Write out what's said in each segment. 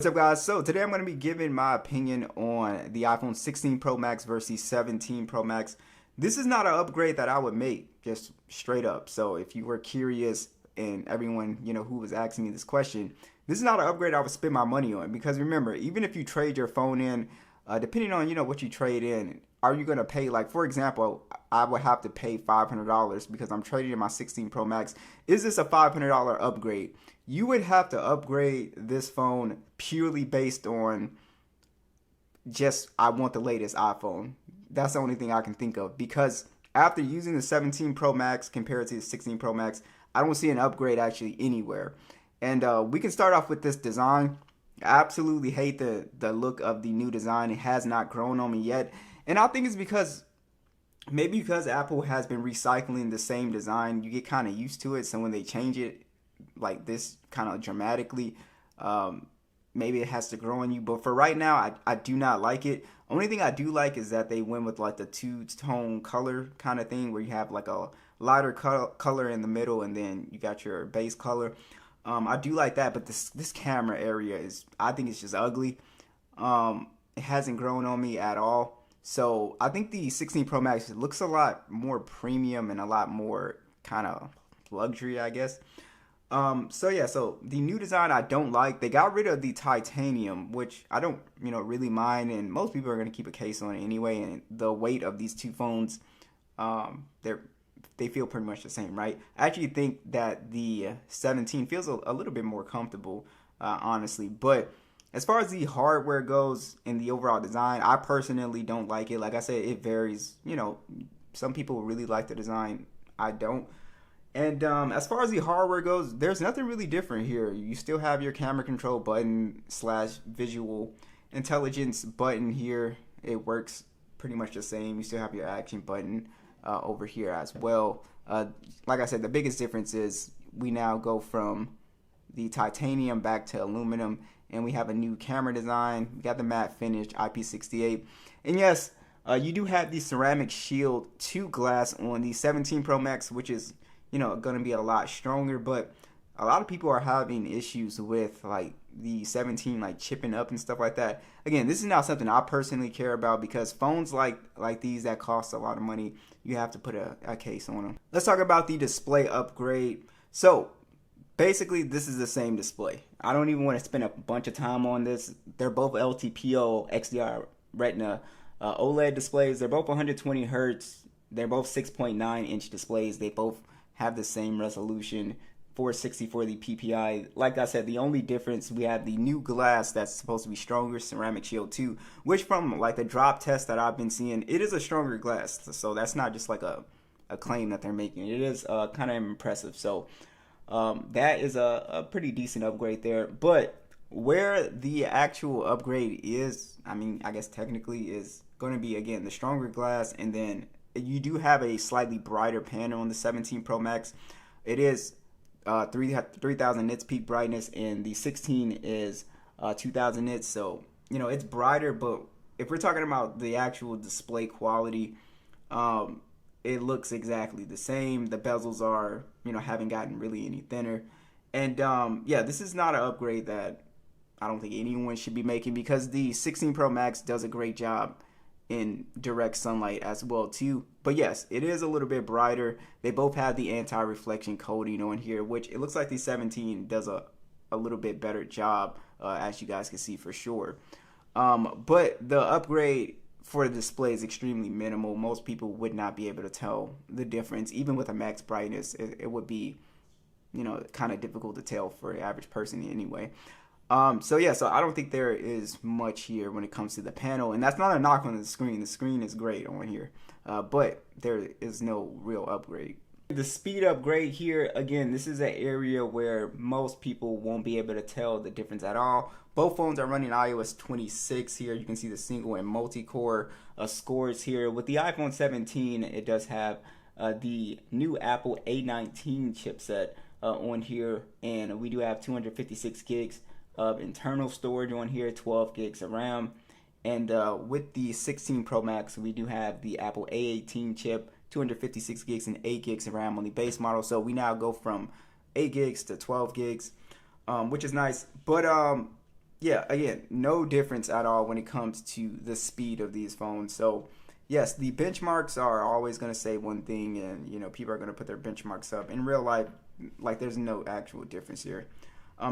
What's up, guys? So today I'm going to be giving my opinion on the iPhone 16 Pro Max versus 17 Pro Max. This is not an upgrade that I would make, just straight up. So if you were curious and everyone, who was asking me this question, this is not an upgrade I would spend my money on. Because remember, even if you trade your phone in, depending on, what you trade in, are you going to pay, like, for example, I would have to pay $500 because I'm trading in my 16 Pro Max. Is this a $500 upgrade? You would have to upgrade this phone purely based on just, I want the latest iPhone. That's the only thing I can think of, because after using the 17 Pro Max compared to the 16 Pro Max, I don't see an upgrade actually anywhere. And we can start off with this design. I absolutely hate the look of the new design. It has not grown on me yet. And I think it's because Apple has been recycling the same design, you get kind of used to it. So when they change it like this kind of dramatically, maybe it has to grow on you. But for right now, I do not like it. Only thing I do like is that they went with like the two-tone color kind of thing, where you have like a lighter color in the middle and then you got your base color. I do like that, but this camera area I think it's just ugly. It hasn't grown on me at all. So I think the 16 Pro Max looks a lot more premium and a lot more kind of luxury, I guess. So the new design I don't like. They got rid of the titanium, which I don't, really mind, and most people are going to keep a case on it anyway. And the weight of these two phones, they feel pretty much the same, right? I actually think that the 17 feels a little bit more comfortable, honestly. But as far as the hardware goes and the overall design, I personally don't like it. Like I said, it varies. Some people really like the design. I don't. And as far as the hardware goes, there's nothing really different here. You still have your camera control button / visual intelligence button here. It works pretty much the same. You still have your action button over here as well. Like I said, the biggest difference is we now go from the titanium back to aluminum, and we have a new camera design. We got the matte finish IP68. And yes, you do have the ceramic shield to glass on the 17 Pro Max, which is going to be a lot stronger. But a lot of people are having issues with like the 17 like chipping up and stuff like that. Again, this is not something I personally care about, because phones like these that cost a lot of money, you have to put a case on them. Let's talk about the display upgrade. So basically, this is the same display. I don't even want to spend a bunch of time on this. They're both LTPO XDR Retina OLED displays. They're both 120 hertz. They're both 6.9 inch displays. They both have the same resolution, 460 for the PPI. Like I said, the only difference, we have the new glass that's supposed to be stronger, ceramic shield 2, which from like the drop test that I've been seeing, it is a stronger glass. So that's not just like a claim that they're making. It is kind of impressive. So that is a pretty decent upgrade there. But where the actual upgrade is, I guess technically, is going to be, again, the stronger glass, and then you do have a slightly brighter panel on the 17 Pro Max. It is 3,000 nits peak brightness, and the 16 is 2,000 nits. So it's brighter, but if we're talking about the actual display quality, it looks exactly the same. The bezels are, haven't gotten really any thinner. And yeah, this is not an upgrade that I don't think anyone should be making, because the 16 Pro Max does a great job in direct sunlight as well too. But yes, it is a little bit brighter. They both have the anti-reflection coating on here, which it looks like the 17 does a little bit better job, as you guys can see for sure. But the upgrade for the display is extremely minimal. Most people would not be able to tell the difference. Even with a max brightness, it would be, kind of difficult to tell for the average person anyway. So I don't think there is much here when it comes to the panel, and that's not a knock on the screen. The screen is great on here, but there is no real upgrade. The speed upgrade here, again, this is an area where most people won't be able to tell the difference at all. Both phones are running iOS 26 here. You can see the single and multi-core scores here. With the iPhone 17, it does have the new Apple A19 chipset on here, and we do have 256 gigs of internal storage on here, 12 gigs of RAM. And with the 16 Pro Max, we do have the Apple A18 chip, 256 gigs and 8 gigs of RAM on the base model. So we now go from 8 gigs to 12 gigs, which is nice. But yeah, again, no difference at all when it comes to the speed of these phones. So, yes, the benchmarks are always going to say one thing, and people are going to put their benchmarks up. In real life, like there's no actual difference here.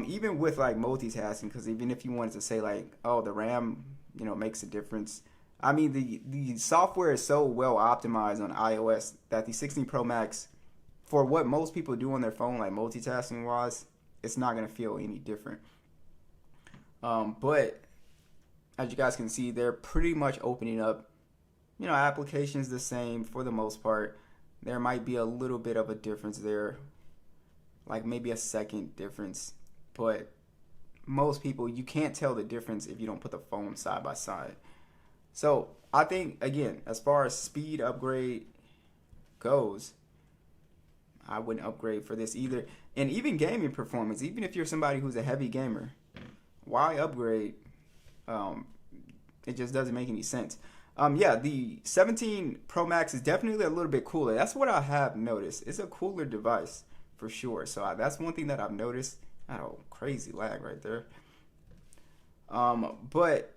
Even with like multitasking, because even if you wanted to say like, oh, the RAM, makes a difference. I mean, the software is so well optimized on iOS that the 16 Pro Max, for what most people do on their phone, like multitasking wise, it's not going to feel any different. But as you guys can see, they're pretty much opening up, applications the same for the most part. There might be a little bit of a difference there, like maybe a second difference, but most people, you can't tell the difference if you don't put the phone side by side. So I think, again, as far as speed upgrade goes, I wouldn't upgrade for this either. And even gaming performance, even if you're somebody who's a heavy gamer, why upgrade? It just doesn't make any sense. Yeah, the 17 Pro Max is definitely a little bit cooler. That's what I have noticed. It's a cooler device for sure. So that's one thing that I've noticed. Oh, crazy lag right there. But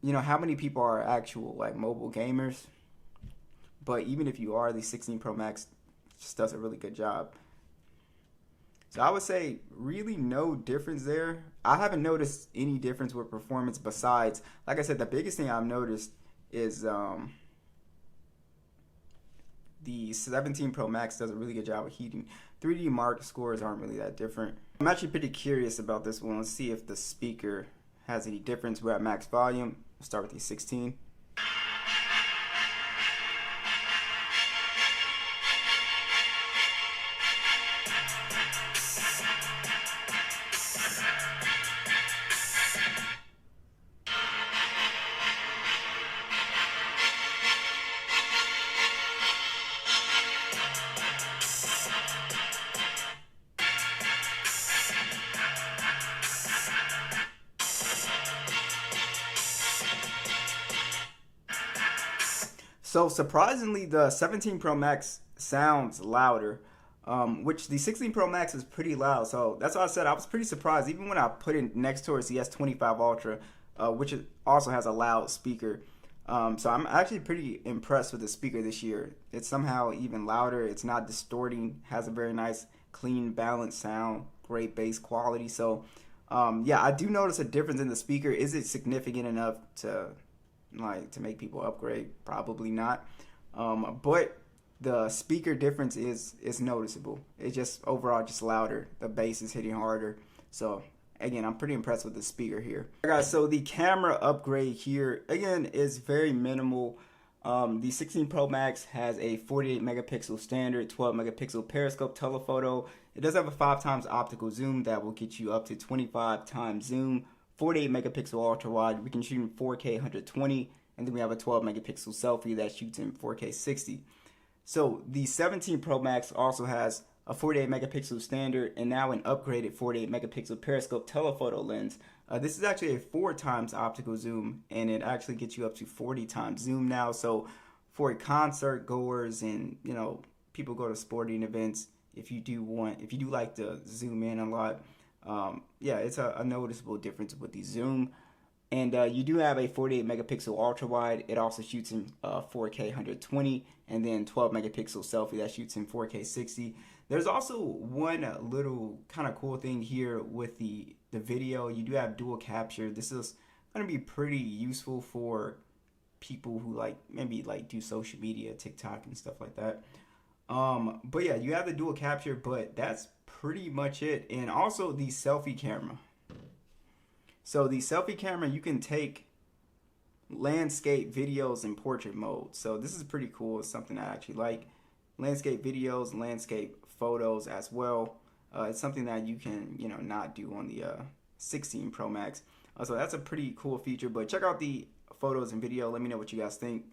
how many people are actual like mobile gamers? But even if you are, the 16 Pro Max just does a really good job. So I would say really no difference there. I haven't noticed any difference with performance besides, like I said, the biggest thing I've noticed is the 17 Pro Max does a really good job of heating. 3D Mark scores aren't really that different. I'm actually pretty curious about this one. Let's see if the speaker has any difference. We're at max volume. We'll start with the 16. So surprisingly, the 17 Pro Max sounds louder, which the 16 Pro Max is pretty loud. So that's why I said I was pretty surprised, even when I put it next towards the S25 Ultra, which also has a loud speaker. So I'm actually pretty impressed with the speaker this year. It's somehow even louder. It's not distorting. Has a very nice, clean, balanced sound. Great bass quality. So yeah, I do notice a difference in the speaker. Is it significant enough to make people upgrade? Probably not. But the speaker difference is noticeable. It's just overall just louder. The bass is hitting harder. So again, I'm pretty impressed with the speaker here. Alright guys, so the camera upgrade here again is very minimal. The 16 Pro Max has a 48 megapixel standard, 12 megapixel periscope telephoto. It does have a 5 times optical zoom that will get you up to 25 times zoom. 48 megapixel ultra wide. We can shoot in 4K 120, and then we have a 12 megapixel selfie that shoots in 4K 60. So the 17 Pro Max also has a 48 megapixel standard and now an upgraded 48 megapixel periscope telephoto lens. This is actually a 4 times optical zoom, and it actually gets you up to 40 times zoom now. So for concert goers and people go to sporting events, if you do like to zoom in a lot, yeah, it's a noticeable difference with the zoom. And you do have a 48 megapixel ultra wide. It also shoots in 4K 120, and then 12 megapixel selfie that shoots in 4K 60. There's also one little kind of cool thing here with the video. You do have dual capture. This is going to be pretty useful for people who maybe do social media, TikTok and stuff like that. But yeah, you have the dual capture, but that's pretty much it. And also the selfie camera. So the selfie camera, you can take landscape videos in portrait mode. So this is pretty cool. It's something I actually like. Landscape videos, landscape photos as well. It's something that you can, not do on the 16 Pro Max. So that's a pretty cool feature. But check out the photos and video. Let me know what you guys think.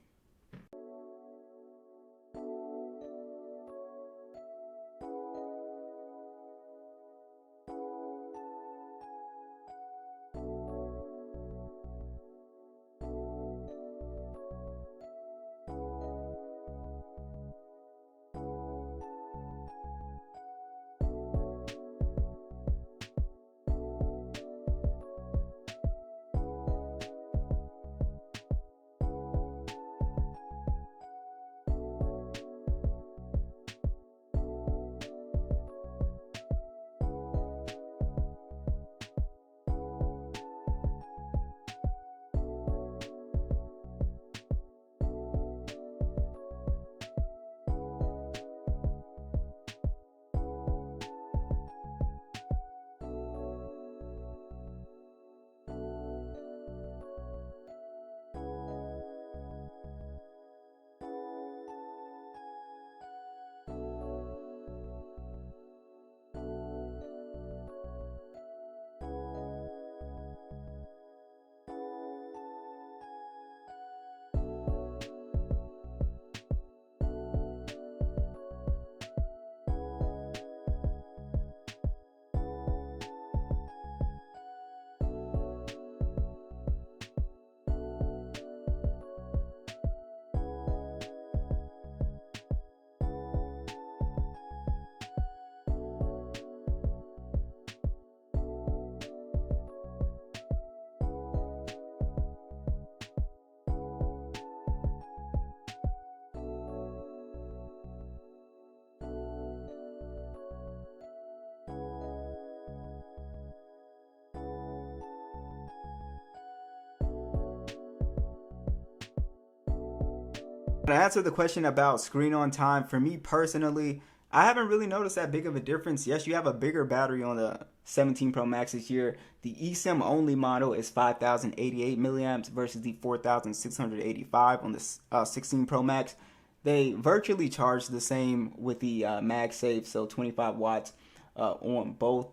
To answer the question about screen on time, for me personally, I haven't really noticed that big of a difference. Yes, you have a bigger battery on the 17 Pro Max this year. The eSIM only model is 5,088 milliamps versus the 4,685 on the 16 Pro Max. They virtually charge the same with the MagSafe, so 25 watts on both.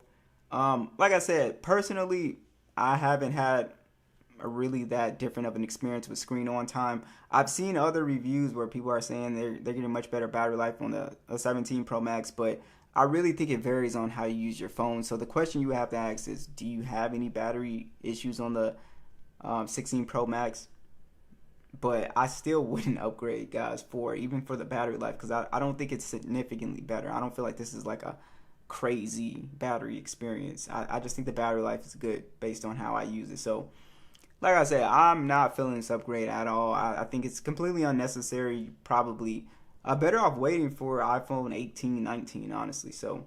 Like I said, personally, I haven't had really that different of an experience with screen on time. I've seen other reviews where people are saying they're getting much better battery life on the 17 Pro Max, but I really think it varies on how you use your phone. So the question you have to ask is, do you have any battery issues on the 16 Pro Max? But I still wouldn't upgrade, guys, even for the battery life, because I don't think it's significantly better. I don't feel like this is like a crazy battery experience. I just think the battery life is good based on how I use it. So like I said, I'm not feeling this upgrade at all. I think it's completely unnecessary. Probably better off waiting for iPhone 18, 19, honestly. So